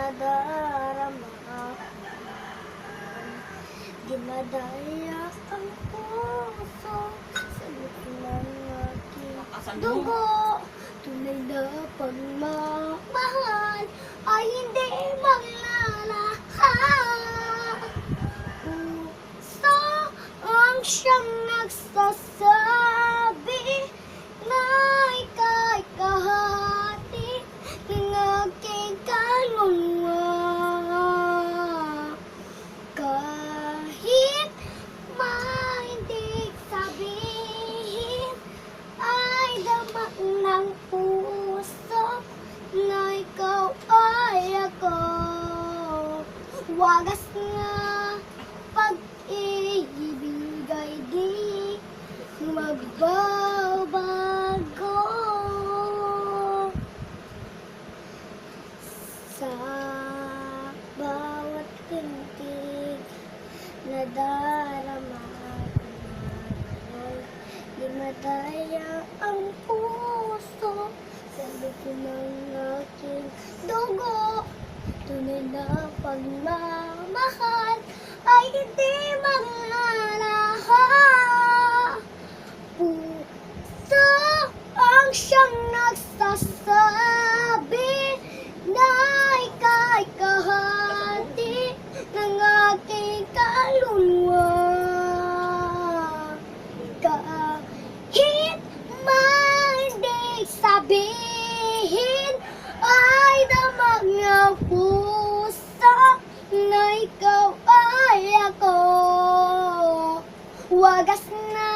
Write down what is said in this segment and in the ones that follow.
nadarama. Dinadaya ang puso sa ng aking dugo. Tunay na pagmamahal ay hindi maglalakad. Puso ang siyang nagsasabi na ika'y kahati ng aking kaluluwa. Kahit maindig sabihin ay dama ng puso na ikaw ay ako. Wagas nga pag-ibig ay di magbabago. Sa bawat tintig na darama di madaya ang puso sa loob ng aking dugo. Tunay na pagmamahal ay hindi maglalaha. Puso ang siyang nagsasabi na ika'y kahati ng aking kaluluwa. Kahit maindig sabihin ay damag ng puso na ikaw ay ako. Wagas na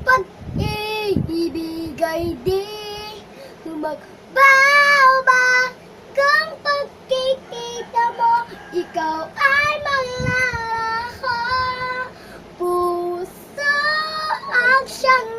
pag-ibig ay di magbabagang pagkikita mo, ikaw ay maglalaha. Puso ang siyang